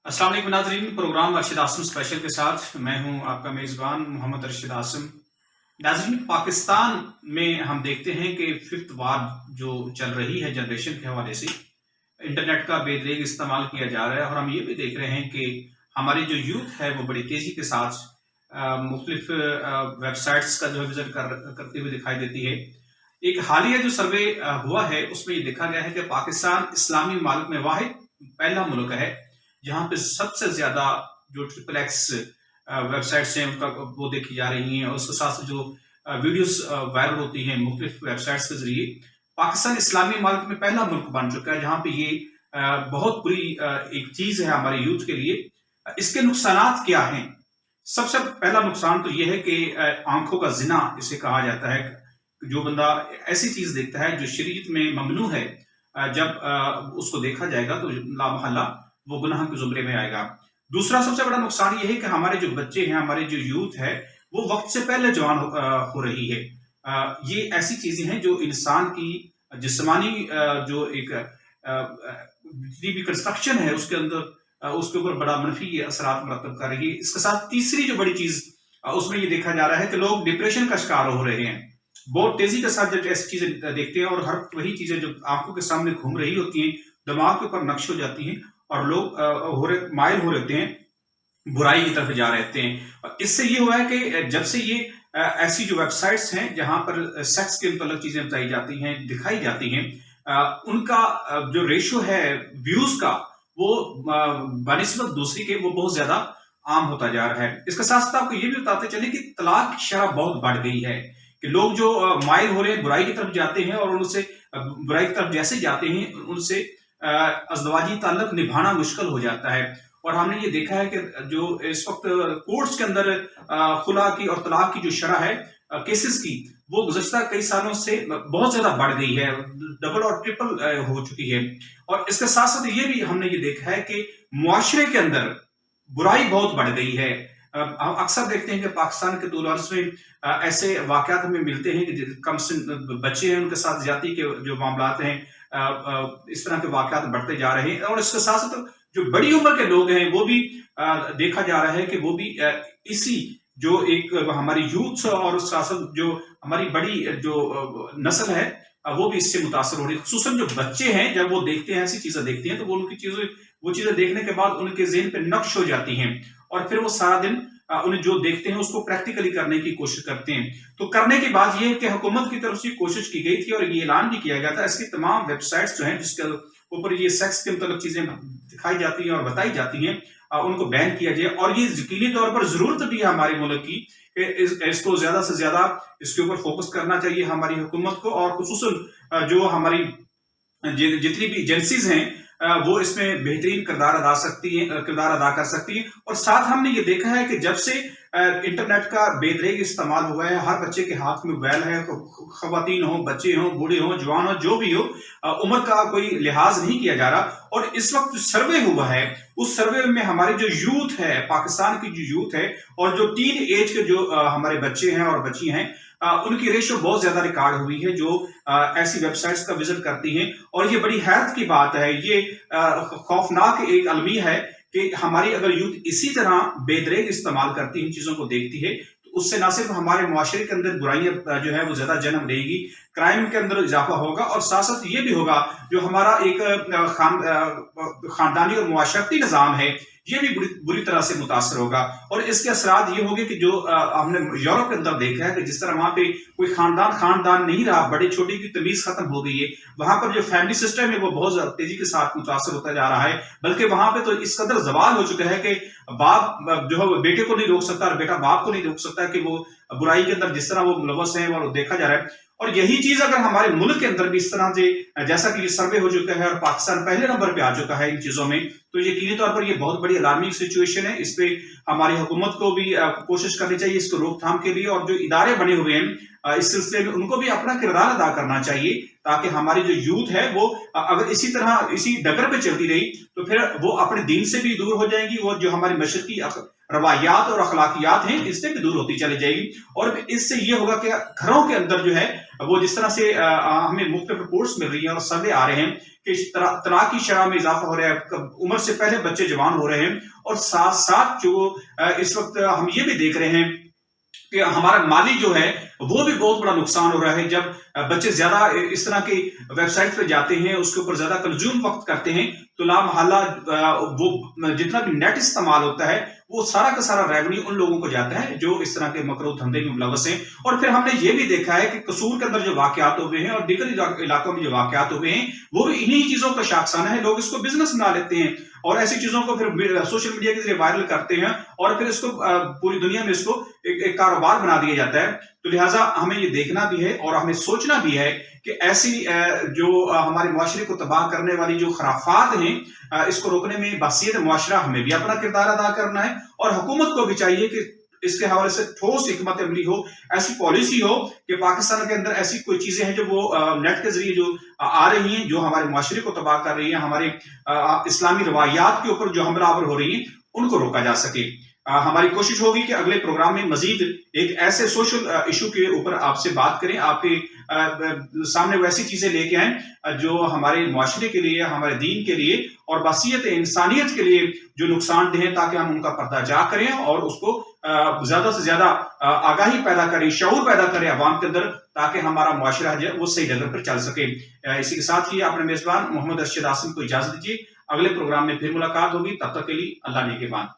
अस्सलाम वालेकुम नाज़रीन, प्रोग्राम अरशद आसम स्पेशल के साथ मैं हूं आपका मेज़बान मोहम्मद अरशद आसम। नाज़रीन, पाकिस्तान में हम देखते हैं कि फिफ्थ वार जो चल रही है जनरेशन के हवाले से इंटरनेट का बेदरेग इस्तेमाल किया जा रहा है और हम ये भी देख रहे हैं कि हमारी जो यूथ है वो बड़ी तेज़ी के साथ मुख्तलिफ वेबसाइट्स का जो है विजिट करते हुए दिखाई देती है। एक हालिया जो सर्वे हुआ है उसमें ये देखा गया है कि पाकिस्तान इस्लामी मालिक में वाहिद पहला मुल्क है जहां पे सबसे ज्यादा जो ट्रिपल एक्स वेबसाइट्स हैं उनका वो देखी जा रही हैं और उसके साथ जो वीडियोस वायरल होती हैं मुख्तलिफ वेबसाइट्स के जरिए। पाकिस्तान इस्लामी मालिक में पहला मुल्क बन चुका है जहां पे ये बहुत बुरी एक चीज है हमारे यूथ के लिए। इसके नुकसानात क्या हैं? सबसे पहला नुकसान तो ये है कि आंखों का जिना इसे कहा जाता है। जो बंदा ऐसी चीज देखता है जो शरीयत में ममनू है, जब उसको देखा जाएगा तो लामहल्ला वो गुनाह के जुमरे में आएगा। दूसरा सबसे बड़ा नुकसान ये है कि हमारे जो बच्चे हैं, हमारे जो यूथ है, वो वक्त से पहले जवान हो रही है। ये ऐसी चीजें हैं जो इंसान की जिस्मानी जो एक जितनी भी कंस्ट्रक्शन है उसके अंदर उसके ऊपर बड़ा मनफी असरात मरतब कर रही है। इसके साथ तीसरी जो बड़ी चीज उसमें ये देखा जा रहा है कि लोग डिप्रेशन का शिकार हो रहे हैं। बहुत तेजी के साथ जब ऐसी चीजें देखते हैं और हर वही चीजें जो आंखों के सामने घूम रही होती हैं, दिमाग के ऊपर नक्श हो जाती हैं और लोग मायल हो रहते हैं, बुराई की तरफ जा रहते हैं। इससे ये हुआ है कि जब से ये ऐसी जो वेबसाइट्स हैं जहां पर सेक्स के मतलब चीजें बताई जाती हैं, दिखाई जाती हैं, उनका जो रेशो है व्यूज का वो बनिस्बत दूसरी के वो बहुत ज्यादा आम होता जा रहा है। इसके साथ साथ आपको ये भी बताते चले कि तलाक की शरह बहुत बढ़ गई है कि लोग जो मायल हो रहे हैं, बुराई की तरफ जाते हैं और उनसे बुराई की तरफ जैसे जाते हैं उनसे अज़दवाजी ताल्लुक निभाना मुश्किल हो जाता है। और हमने ये देखा है कि जो इस वक्त कोर्ट्स के अंदर खुला की और तलाक की जो शरह है केसेस की, वो गुज़श्ता कई सालों से बहुत ज्यादा बढ़ गई है, डबल और ट्रिपल हो चुकी है। और इसके साथ साथ ये भी हमने ये देखा है कि मुआशरे के अंदर बुराई बहुत बढ़ गई है। हम अक्सर देखते हैं कि पाकिस्तान के दूरदर्श में ऐसे वाकयात हमें मिलते हैं कि कम से बच्चे हैं उनके साथ ज्यादती के जो मामलात हैं, इस तरह के वाकयात बढ़ते जा रहे हैं। और इसके साथ साथ जो बड़ी उम्र के लोग हैं वो भी देखा जा रहा है कि वो भी इसी जो एक हमारी यूथ और साथ साथ जो हमारी बड़ी जो नस्ल है वो भी इससे मुतासर हो रही है। खुसूसन जो बच्चे हैं जब वो देखते हैं, ऐसी चीजें देखते हैं, तो वो चीजें देखने के बाद उनके ज़हन पे नक्श हो जाती हैं और फिर वो सारा दिन उन्हें जो देखते हैं उसको प्रैक्टिकली करने की कोशिश करते हैं। तो करने की बात यह है कि हुकूमत की तरफ से कोशिश की गई थी और ये ऐलान भी किया गया था, इसकी तमाम वेबसाइट्स जो हैं जिसके ऊपर ये सेक्स के मतलब चीजें दिखाई जाती हैं और बताई जाती हैं, उनको बैन किया जाए। और ये यकीनी तौर पर जरूरत भी है हमारे मुल्क की कि इसको ज्यादा से ज्यादा इसके ऊपर फोकस करना चाहिए हमारी हुकूमत को। और खुसूसन जो हमारी जितनी भी एजेंसीज हैं वो इसमें बेहतरीन किरदार अदा कर सकती है। और साथ हमने ये देखा है कि जब से इंटरनेट का बेदरेग इस्तेमाल हुआ है, हर बच्चे के हाथ में मोबाइल है, खवातीन हो, बच्चे हो, बूढ़े हो, जवान हो, जो भी हो, उम्र का कोई लिहाज नहीं किया जा रहा। और इस वक्त सर्वे हुआ है, उस सर्वे में हमारे जो यूथ है, पाकिस्तान की जो यूथ है और जो टीन एज के जो हमारे बच्चे हैं और बच्ची हैं, उनकी रेशो बहुत ज्यादा रिकॉर्ड हुई है जो ऐसी वेबसाइट्स का विजिट करती हैं। और ये बड़ी हैरत की बात है, ये खौफनाक एक अलमिया है कि हमारी अगर यूथ इसी तरह बेदरेग इस्तेमाल करती है, इन चीजों को देखती है, तो उससे ना सिर्फ हमारे मुआशरे के अंदर बुराइयां जो है वो ज्यादा जन्म लेगी, क्राइम के अंदर इजाफा होगा और साथ साथ ये भी होगा जो हमारा एक खानदानी और मुआशरती निजाम है ये भी बुरी तरह से मुतासर होगा। और इसके असरात ये होंगे कि जो हमने यूरोप के अंदर देखा है कि जिस तरह वहां पे कोई खानदान नहीं रहा, बड़े छोटे की तमीज खत्म हो गई है, वहां पर जो फैमिली सिस्टम है वो बहुत तेजी के साथ मुतासर होता जा रहा है। बल्कि वहां पे तो इस कदर जवाल हो चुका है कि बाप जो है बेटे को नहीं रोक सकता और बेटा बाप को नहीं रोक सकता कि वो बुराई के अंदर जिस तरह वो मुलवस है वो देखा जा रहा है। और यही चीज अगर हमारे मुल्क के अंदर भी इस तरह से जैसा कि ये सर्वे हो चुका है और पाकिस्तान पहले नंबर पे आ चुका है इन चीजों में, तो यकीनी तौर पर ये बहुत बड़ी अलार्मिंग सिचुएशन है। इस पे हमारी हुकूमत को भी कोशिश करनी चाहिए इसको रोकथाम के लिए, और जो इदारे बने हुए हैं इस सिलसिले में उनको भी अपना किरदार अदा करना चाहिए ताकि हमारी जो यूथ है वो अगर इसी तरह इसी डगर पे चलती रही तो फिर वो अपने दीन से भी दूर हो जाएंगी और जो हमारी मशरकी रवायात और अखलाकियात हैं इससे भी दूर होती चली जाएगी। और इससे ये होगा कि घरों के अंदर जो है वो जिस तरह से हमें मुख्तलिफ रिपोर्ट्स मिल रही हैं और सर्वे आ रहे हैं कि इस तलाक की शरह में इजाफा हो रहा है, उम्र से पहले बच्चे जवान हो रहे हैं, और साथ साथ जो इस वक्त हम ये भी देख रहे हैं कि हमारा माली जो है वो भी बहुत बड़ा नुकसान हो रहा है। जब बच्चे ज्यादा इस तरह की वेबसाइट पे जाते हैं, उसके ऊपर ज्यादा कंज्यूम वक्त करते हैं, तो ला महल्ला वो जितना भी नेट इस्तेमाल होता है वो सारा का सारा रेवेन्यू उन लोगों को जाता है जो इस तरह के मकरूह धंधे में मुलव्वस हैं। और फिर हमने ये भी देखा है कि कसूर के अंदर जो वाकयात हुए हैं और दीगर इलाकों में जो वाकयात हुए हैं वो भी इन्हीं चीजों का शाखसाना है। लोग इसको बिजनेस बना लेते हैं और ऐसी चीजों को फिर सोशल मीडिया के जरिए वायरल करते हैं और फिर इसको पूरी दुनिया में इसको एक कारोबार बना दिया जाता है। तो लिहाजा हमें ये देखना भी है और हमें सोचना भी है कि ऐसी जो हमारे मुआशरे को तबाह करने वाली जो खराफात हैं, इसको रोकने में बासियत मुआशरा हमें भी अपना किरदार अदा करना है और हुकूमत को भी चाहिए कि इसके हवाले से ठोस हिकमत अमली हो, ऐसी पॉलिसी हो कि पाकिस्तान के अंदर ऐसी कोई चीजें हैं जो वो नेट के जरिए जो आ रही हैं, जो हमारे मुआशरे को तबाह कर रही हैं, हमारे इस्लामी रवायात के ऊपर जो हमलावर हो रही हैं, उनको रोका जा सके। हमारी कोशिश होगी कि अगले प्रोग्राम में मजीद एक ऐसे सोशल इशू के ऊपर आपसे बात करें, आपके सामने वैसी चीजें लेके आए जो हमारे मुआशरे के लिए, हमारे दीन के लिए और बासियत इंसानियत के लिए जो नुकसानदेह हैं, ताकि हम उनका पर्दाजा करें और उसको ज्यादा से ज्यादा आगाही पैदा करें, शऊर पैदा करें अवाम के अंदर, ताकि हमारा मुआशरा जो है वो सही जगह पर चल सके। इसी के साथ ही अपने मेजबान मोहम्मद अरशद आसिम को इजाजत दीजिए। अगले प्रोग्राम में फिर मुलाकात होगी, तब तक के लिए अल्लाह निगहबान।